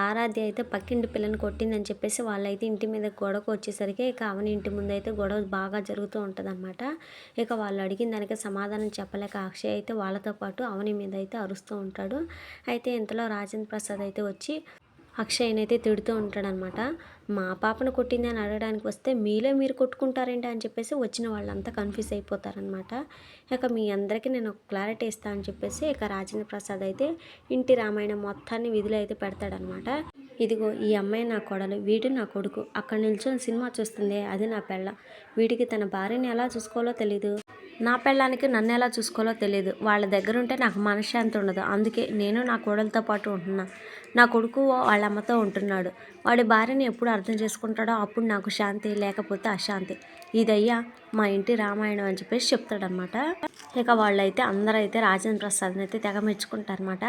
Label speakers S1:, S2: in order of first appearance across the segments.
S1: ఆరాధ్య అయితే పక్కింటి పిల్లని కొట్టిందని చెప్పేసి వాళ్ళైతే ఇంటి మీద గొడవకు వచ్చేసరికి ఇక అవని ఇంటి ముందైతే గొడవ బాగా జరుగుతూ ఉంటుందన్నమాట. ఇక వాళ్ళు అడిగిన దానికి సమాధానం చెప్పలేక అక్షయ్ అయితే వాళ్ళతో పాటు అవని మీద అయితే అరుస్తూ ఉంటాడు. అయితే ఇంతలో రాజేంద్ర ప్రసాద్ అయితే వచ్చి అక్షయ్‌నైతే తిడుతూ ఉంటాడనమాట. మా పాపను కొట్టింది అని అడగడానికి వస్తే మీలో మీరు కొట్టుకుంటారేంటి అని చెప్పేసి వచ్చిన వాళ్ళంతా కన్ఫ్యూజ్ అయిపోతారనమాట. ఇక మీ అందరికీ నేను ఒక క్లారిటీ ఇస్తా అని చెప్పేసి ఇక రాజేంద్ర ప్రసాద్ అయితే ఇంటి రామాయణం మొత్తాన్ని విధిలో అయితే పెడతాడనమాట. ఇదిగో ఈ అమ్మాయి నా కోడలు, వీడు నా కొడుకు. అక్కడ నిల్చొని సినిమా చూస్తుంది, అది నా పెళ్ళాం. వీడికి తన భార్యని ఎలా చూసుకోవాలో తెలీదు. నా పెళ్ళానికి నన్ను ఎలా చూసుకోవాలో తెలియదు. వాళ్ళ దగ్గర ఉంటే నాకు మనశ్శాంతి ఉండదు. అందుకే నేను నా కోడలతో పాటు ఉంటున్నా. నా కొడుకు వాళ్ళ అమ్మతో ఉంటున్నాడు. వాడి భార్యని ఎప్పుడు అర్థం చేసుకుంటాడో అప్పుడు నాకు శాంతి, లేకపోతే అశాంతి. ఇదయ్యా మా ఇంటి రామాయణం అని చెప్పేసి చెప్తాడనమాట. ఇక వాళ్ళైతే అందరైతే రాజేంద్ర ప్రసాద్ని అయితే తెగ మెచ్చుకుంటారనమాట.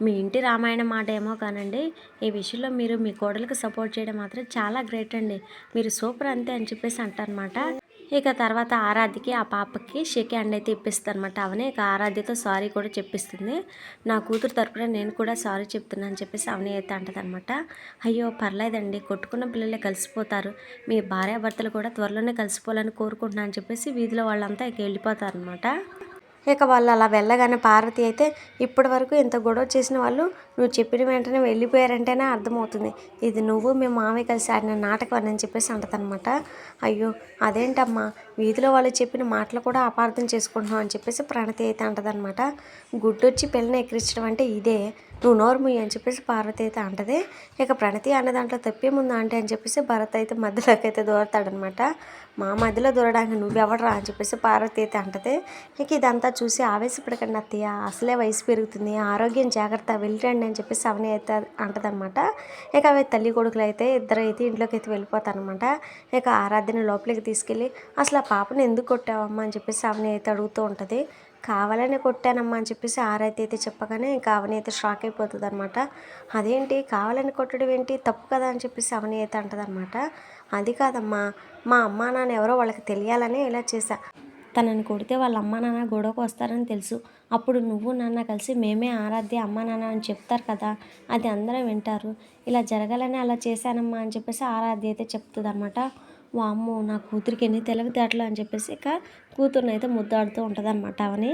S1: మీ ఇంటి రామాయణం మాట ఏమో కానండి, ఈ విషయంలో మీరు మీ కోడలికి సపోర్ట్ చేయడం మాత్రం చాలా గ్రేట్ అండి. మీరు సూపర్ అంతే అని చెప్పేసి అంటారనమాట. ఇక తర్వాత ఆరాధ్యకి ఆ పాపకి షేక్ హ్యాండ్ అయితే ఇప్పిస్తారనమాట. అవని ఇక ఆరాధ్యతో సారీ కూడా చెప్పిస్తుంది. నా కూతురు తరపున నేను కూడా సారీ చెప్తున్నాను అని చెప్పేసి అవని అయితే అంటదనమాట. అయ్యో పర్లేదండి, కొట్టుకున్న పిల్లలే కలిసిపోతారు. మీ భార్యాభర్తలు కూడా త్వరలోనే కలిసిపోవాలని కోరుకుంటున్నాను అని చెప్పేసి వీధిలో వాళ్ళంతా ఇక వెళ్ళిపోతారనమాట. ఇక వాళ్ళు అలా వెళ్ళగానే పార్వతి అయితే ఇప్పటి వరకు ఇంత గొడవ చేసిన వాళ్ళు నువ్వు చెప్పిన వెంటనే వెళ్ళిపోయారంటేనే అర్థమవుతుంది. ఇది నువ్వు మీ మామయ్య కలిసి ఆడిన నాటకం అని చెప్పేసి అంటదనమాట. అయ్యో అదేంటమ్మా, వీధిలో వాళ్ళు చెప్పిన మాటలు కూడా అపార్థం చేసుకుంటున్నావు అని చెప్పేసి ప్రణతి అయితే అంటదనమాట. గుడ్డొచ్చి పిల్లని ఎక్కిరించడం అంటే ఇదే, నువ్వు నోరుముయ్యి అని చెప్పేసి పార్వతి అయితే అంటది. ఇక ప్రణతి అన్న దాంట్లో తప్పేముందా అంటే అని చెప్పేసి భరత్ అయితే మధ్యలోకి అయితే దూరతాడనమాట. మా మధ్యలో దూరడానికి నువ్వెవడరా అని చెప్పేసి పార్వతి అయితే అంటది. ఇక ఇదంతా చూసి ఆవేశపడకండి అత్తయ్య, అసలే వయసు పెరుగుతుంది, ఆరోగ్యం జాగ్రత్త, వెళ్ళిరండి అని చెప్పేసి అవని అయితే అంటదనమాట. ఇక అవి తల్లి కొడుకులు అయితే ఇద్దరు అయితే ఇంట్లోకి అయితే వెళ్ళిపోతారనమాట. ఇక ఆరాధ్యని లోపలికి తీసుకెళ్ళి అసలు ఆ పాపను ఎందుకు కొట్టావమ్మా అని చెప్పేసి అవని అయితే అడుగుతూ ఉంటుంది. కావాలని కొట్టానమ్మా అని చెప్పేసి ఆరాధ్య అయితే చెప్పగానే ఇంకా అవని అయితే షాక్ అయిపోతుంది అనమాట. అదేంటి కావాలని కొట్టడం ఏంటి, తప్పు కదా అని చెప్పేసి అవని అయితే అంటదనమాట. అది కాదమ్మా, మా అమ్మా నాన్న ఎవరో వాళ్ళకి తెలియాలని ఇలా చేశా. తనని కొడితే వాళ్ళ అమ్మా నాన్న గొడవకు వస్తారని తెలుసు. అప్పుడు నువ్వు నాన్న కలిసి మేమే ఆరాధ్య అమ్మా నాన్న అని చెప్తారు కదా, అది అందరూ వింటారు. ఇలా జరగాలని అలా చేశానమ్మా అని చెప్పేసి ఆరాధ్య అయితే చెప్తుంది అనమాట. వామ్మో నా కూతురికి ఎన్ని తెలివితేటలు అని చెప్పేసి ఇక కూతురుని అయితే ముద్దాడుతూ ఉంటుంది అనమాట అవని.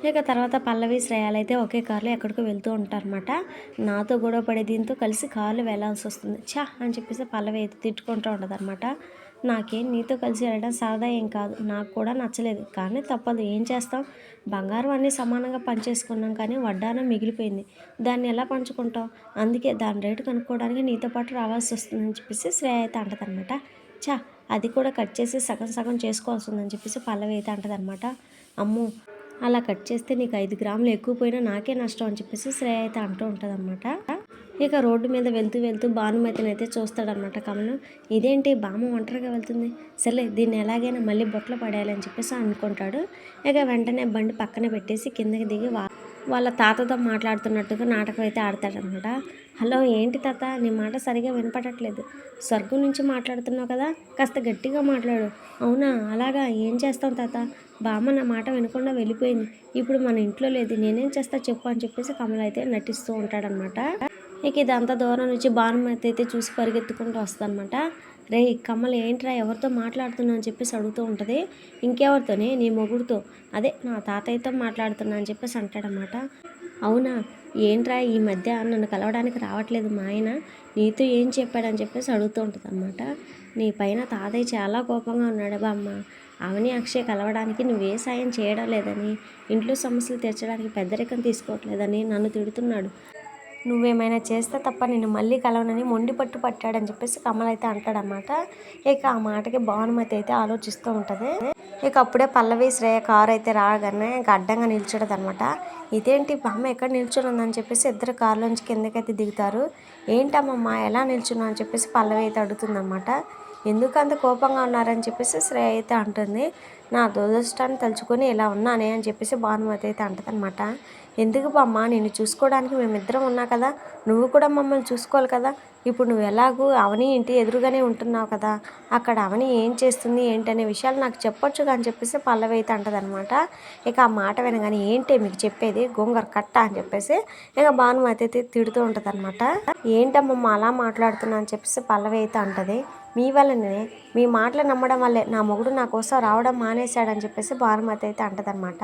S1: ఇక తర్వాత పల్లవి శ్రేయాలు అయితే ఒకే కారులో ఎక్కడికో వెళ్తూ ఉంటారనమాట. నాతో గొడవ పడే దీంతో కలిసి కార్లో వెళ్ళాల్సి వస్తుంది ఛా అని చెప్పేసి పల్లవి అయితే తిట్టుకుంటూ ఉంటుంది అనమాట. నాకేం నీతో కలిసి వెళ్ళడం సరదా ఏం కాదు, నాకు కూడా నచ్చలేదు, కానీ తప్పదు, ఏం చేస్తాం. బంగారం అన్నీ సమానంగా పంచేసుకున్నాం, కానీ వడ్డానం మిగిలిపోయింది, దాన్ని ఎలా పంచుకుంటాం. అందుకే దాని రేటు కనుక్కోవడానికి నీతో పాటు రావాల్సి వస్తుందని చెప్పేసి శ్రేయ అయితే అంటదనమాట. ఛా అది కూడా కట్ చేసి సగం సగం చేసుకోవాల్సి ఉందని చెప్పేసి పల్లవి అయితే అంటదనమాట. అమ్మో అలా కట్ చేస్తే నీకు 5 గ్రాములు ఎక్కువ పోయినా నాకే నష్టం అని చెప్పేసి శ్రేయ అయితే అంటూ ఉంటుందన్నమాట. ఇక రోడ్డు మీద వెళ్తూ వెళ్తూ భానుమతిని అయితే చూస్తాడనమాట కమలం. ఇదేంటి బామ్మ ఒంటరిగా వెళ్తుంది, సరే దీన్ని ఎలాగైనా మళ్ళీ బొట్లో పడేయాలని చెప్పేసి అనుకుంటాడు. ఇక వెంటనే బండి పక్కన పెట్టేసి కిందకి దిగి వాళ్ళ తాతతో మాట్లాడుతున్నట్టుగా నాటకం అయితే ఆడతాడనమాట. హలో ఏంటి తాత, నీ మాట సరిగా వినపడట్లేదు, స్వర్గం నుంచి మాట్లాడుతున్నావు కదా, కాస్త గట్టిగా మాట్లాడు. అవునా అలాగా, ఏం చేస్తాం తాత, బామ్మ నా మాట వినకుండా వెళ్ళిపోయింది, ఇప్పుడు మన ఇంట్లో లేదు, నేనేం చేస్తా చెప్పు అని చెప్పేసి కమల అయితే నటిస్తూ ఉంటాడనమాట. ఇక ఇదంతా దూరం నుంచి భానుమతి అయితే చూసి పరిగెత్తుకుంటూ వస్తుందన్నమాట. రే కమల ఏంట్రా ఎవరితో మాట్లాడుతున్నా అని చెప్పేసి అడుగుతూ ఉంటుంది. ఇంకెవరితోనే, నీ మొగుడుతో, అదే నా తాతయ్యతో మాట్లాడుతున్నా అని చెప్పేసి అంటాడనమాట. అవునా, ఏంట్రా ఈ మధ్య నన్ను కలవడానికి రావట్లేదు మా ఆయన, నీతో ఏం చెప్పాడని చెప్పేసి అడుగుతూ ఉంటుంది అనమాట. నీ పైన తాతయ్య చాలా కోపంగా ఉన్నాడు బామ్మ, అవని అక్షయ్ కలవడానికి నువ్వే సాయం చేయడం లేదని, ఇంట్లో సమస్యలు తీర్చడానికి పెద్దరికం తీసుకోవట్లేదని నన్ను తిడుతున్నాడు, నువ్వేమైనా చేస్తే తప్ప నేను మళ్ళీ కలవనని మొండి పట్టు పట్టాడని చెప్పేసి కమల్ అయితే అంటాడనమాట. ఇక ఆ మాటకి భానుమతి అయితే ఆలోచిస్తూ ఉంటుంది. ఇక అప్పుడే పల్లవి శ్రేయ కారు అయితే రాగానే ఇంకా అడ్డంగా నిల్చుంటుంది అనమాట. ఇదేంటి బామ్మ ఎక్కడ నిల్చున్నదని చెప్పేసి ఇద్దరు కారులోంచి కిందకైతే దిగుతారు. ఏంటమ్మమ్మ ఎలా నిల్చున్నావు అని చెప్పేసి పల్లవి అయితే అడుగుతుందన్నమాట. ఎందుకు అంత కోపంగా ఉన్నారని చెప్పేసి శ్రేయ అయితే అంటుంది. నా దురదృష్టాన్ని తలుచుకొని ఇలా ఉన్నానే అని చెప్పేసి భానుమతి అయితే అంటదనమాట. ఎందుకు బామ్మ, నిన్ను చూసుకోవడానికి మేమిద్దరం ఉన్నా కదా, నువ్వు కూడా మమ్మల్ని చూసుకోవాలి కదా. ఇప్పుడు నువ్వు ఎలాగూ అవని ఇంటి ఎదురుగానే ఉంటున్నావు కదా, అక్కడ అవని ఏం చేస్తుంది ఏంటనే విషయాలు నాకు చెప్పొచ్చుగా అని చెప్పేసి పల్లవి అయితే అంటదనమాట. ఇక ఆ మాట వినగానే ఏంటి మీకు చెప్పేది గోంగూర కట్ట అని చెప్పేసి ఇక భానుమతి అయితే తిడుతూ ఉంటుంది అనమాట. ఏంటమ్మమ్మ అలా మాట్లాడుతున్నా అని చెప్పేసి పల్లవి అయితే అంటది. మీ వల్లనే, మీ మాటలు నమ్మడం వల్లే నా మొగుడు నా కోసం రావడం మానేశాడని చెప్పేసి భానుమతి అయితే అంటదనమాట.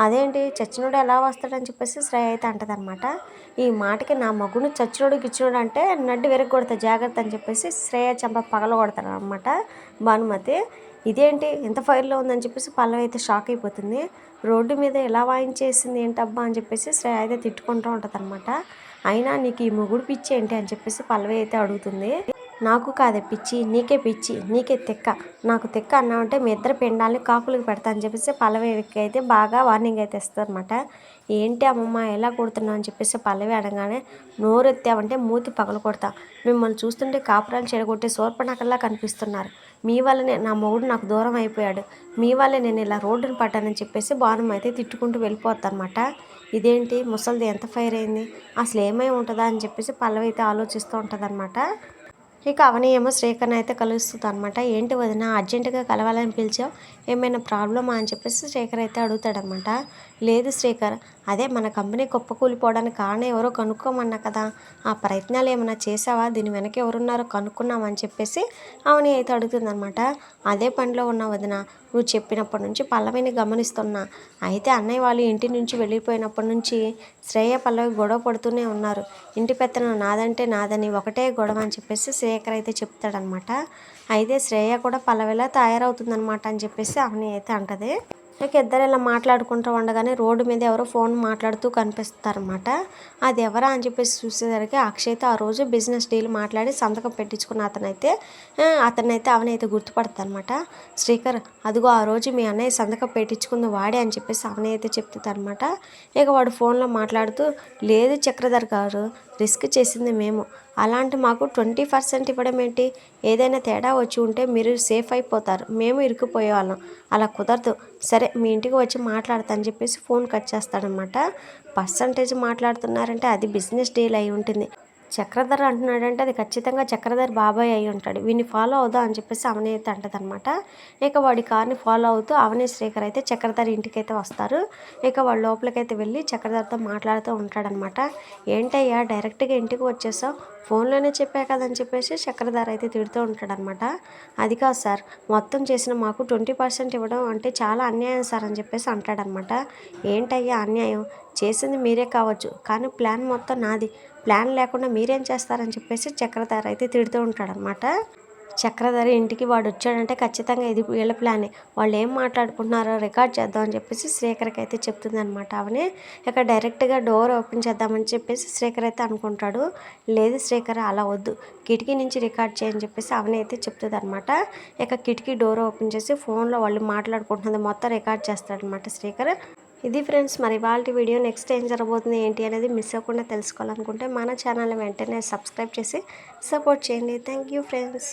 S1: అదేంటి చచ్చినోడు ఎలా వస్తాడని చెప్పేసి శ్రేయ అయితే అంటదనమాట. ఈ మాటకి నా మొగుడు చచ్చినోడు గిచ్చినోడు అంటే నడ్డి విరగొడతా జాగ్రత్త అని చెప్పేసి శ్రేయ చెంప పగల కొడతాను అనమాట భానుమతి. ఇదేంటి ఎంత ఫైర్లో ఉందని చెప్పేసి పల్లవి అయితే షాక్ అయిపోతుంది. రోడ్డు మీద ఎలా వాయించేసింది ఏంటబ్బా అని చెప్పేసి శ్రేయ అయితే తిట్టుకుంటూ ఉంటుంది అనమాట. అయినా నీకు ఈ మొగుడు పిచ్చి ఏంటి అని చెప్పేసి పల్లవి అయితే అడుగుతుంది. నాకు కాదే పిచ్చి, నీకే పిచ్చి, నీకే తెక్క, నాకు తెక్క అన్నామంటే మీ ఇద్దరు పిండాలని కాకులకు పెడతా అని చెప్పేసి పల్లవికి అయితే బాగా వార్నింగ్ అయితే ఇస్తుంది అనమాట. ఏంటి అమ్మమ్మ ఎలా కొడుతున్నావు అని చెప్పేసి పల్లవి అడగానే, నోరెత్తావంటే మూతి పగలు కొడతా, మిమ్మల్ని చూస్తుంటే కాపురాలు చెడగొట్టే శూర్పణఖలా కనిపిస్తున్నారు, మీ వల్లనే నా మొగుడు నాకు దూరం అయిపోయాడు, మీ వల్లే నేను ఇలా రోడ్డును పట్టానని చెప్పేసి భానుమ అయితే తిట్టుకుంటూ వెళ్ళిపోద్ది అనమాట. ఇదేంటి ముసలిది ఎంత ఫైర్ అయింది, అసలు ఏమై ఉంటుందా అని చెప్పేసి పల్లవి అయితే ఆలోచిస్తూ ఉంటుంది అనమాట. ఇక అవని ఏమో శ్రీకర్ని అయితే కలుస్తుంది అనమాట. ఏంటి వదిన అర్జెంటుగా కలవాలని పిలిచావు, ఏమైనా ప్రాబ్లమా అని చెప్పేసి శ్రీకర్ అయితే అడుగుతాడనమాట. లేదు శ్రీకర్, అదే మన కంపెనీ కుప్పకూలిపోవడానికి కారణం ఎవరో కనుక్కోమన్నా కదా, ఆ ప్రయత్నాలు ఏమైనా చేసావా, దీని వెనక ఎవరున్నారో కనుక్కున్నామని చెప్పేసి అవని అయితే అడుగుతుందనమాట. అదే పనిలో ఉన్న వదిన, నువ్వు చెప్పినప్పటి నుంచి పల్లవిని గమనిస్తున్నా. అయితే అన్నయ్య వాళ్ళు ఇంటి నుంచి వెళ్ళిపోయినప్పటి నుంచి శ్రేయ పల్లవి గొడవ పడుతూనే ఉన్నారు. ఇంటి పెత్తనం నాదంటే నాదని ఒకటే గొడవ అని చెప్పేసి శ్రేయకర్ అయితే చెప్తాడనమాట. అయితే శ్రేయ కూడా పల్లవిలా తయారవుతుందనమాట అని చెప్పేసి అవని అయితే అంటది. ఇక ఇద్దరు ఇలా మాట్లాడుకుంటూ ఉండగానే రోడ్డు మీద ఎవరో ఫోన్ మాట్లాడుతూ కనిపిస్తారనమాట. అది ఎవరా అని చెప్పేసి చూసేసరికి అక్షయ్తో ఆ రోజు బిజినెస్ డీల్ మాట్లాడి సంతకం పెట్టించుకున్న అతనైతే అవనైతే గుర్తుపడుతుంది అనమాట. శ్రీకర్, అదిగో ఆ రోజు మీ అన్నయ్య సంతకం పెట్టించుకుంది వాడే అని చెప్పేసి అవని అయితే చెప్తుంది అనమాట. ఇక వాడు ఫోన్లో మాట్లాడుతూ, లేదు చక్రధర్ గారు, రిస్క్ చేసింది మేము, అలాంటి మాకు 20% ఇవ్వడం ఏంటి, ఏదైనా తేడా వచ్చి ఉంటే మీరు సేఫ్ అయిపోతారు, మేము ఇరుక్కుపోయేవాళ్ళం, అలా కుదరదు, సరే మీ ఇంటికి వచ్చి మాట్లాడతా అని చెప్పేసి ఫోన్ కట్ చేస్తాడనమాట. పర్సంటేజ్ మాట్లాడుతున్నారంటే అది బిజినెస్ డీల్ అయి ఉంటుంది, చక్రధర్ అంటున్నాడంటే అది ఖచ్చితంగా చక్రధర్ బాబాయ్ అయి ఉంటాడు, వీడిని ఫాలో అవుదాం అని చెప్పేసి అవని అయితే అంటదనమాట. ఇక వాడి కార్ని ఫాలో అవుతూ అవని శ్రీకర్ అయితే చక్రధర్ ఇంటికి అయితే వస్తారు. ఇక వాడు లోపలికైతే వెళ్ళి చక్రధర్తో మాట్లాడుతూ ఉంటాడనమాట. ఏంటయ్యా డైరెక్ట్గా ఇంటికి వచ్చేసావు, ఫోన్లోనే చెప్పా కదని చెప్పేసి చక్రధర్ అయితే తిడుతూ ఉంటాడనమాట. అది కాదు సార్, మొత్తం చేసిన మాకు 20% ఇవ్వడం అంటే చాలా అన్యాయం సార్ అని చెప్పేసి అంటాడనమాట. ఏంటయ్యా అన్యాయం, చేసింది మీరే కావచ్చు కానీ ప్లాన్ మొత్తం నాది, ప్లాన్ లేకుండా మీరేం చేస్తారని చెప్పేసి చక్రధర్ అయితే తిడుతూ ఉంటాడనమాట. చక్రధర్ ఇంటికి వాడు వచ్చాడంటే ఖచ్చితంగా ఇది వీళ్ళ ప్లానే, వాళ్ళు ఏం మాట్లాడుకుంటున్నారో రికార్డ్ చేద్దాం అని చెప్పేసి శ్రీకర్కి అయితే చెప్తుంది అనమాట. అవని ఇక డైరెక్ట్గా డోర్ ఓపెన్ చేద్దామని చెప్పేసి శ్రీకర్ అయితే అనుకుంటాడు. లేదు శ్రీకర్ అలా వద్దు, కిటికీ నుంచి రికార్డ్ చేయని చెప్పేసి అవని అయితే చెప్తుంది అనమాట. ఇక కిటికీ డోర్ ఓపెన్ చేసి ఫోన్లో వాళ్ళు మాట్లాడుకుంటున్నది మొత్తం రికార్డ్ చేస్తాడనమాట శ్రీకర్. ఇది ఫ్రెండ్స్ మరి వాళ్ళ వీడియో. నెక్స్ట్ ఏం జరగబోతుంది ఏంటి అనేది మిస్ అవ్వకుండా తెలుసుకోవాలనుకుంటే మన ఛానల్ వెంటనే సబ్స్క్రైబ్ చేసి సపోర్ట్ చేయండి. Thank you friends.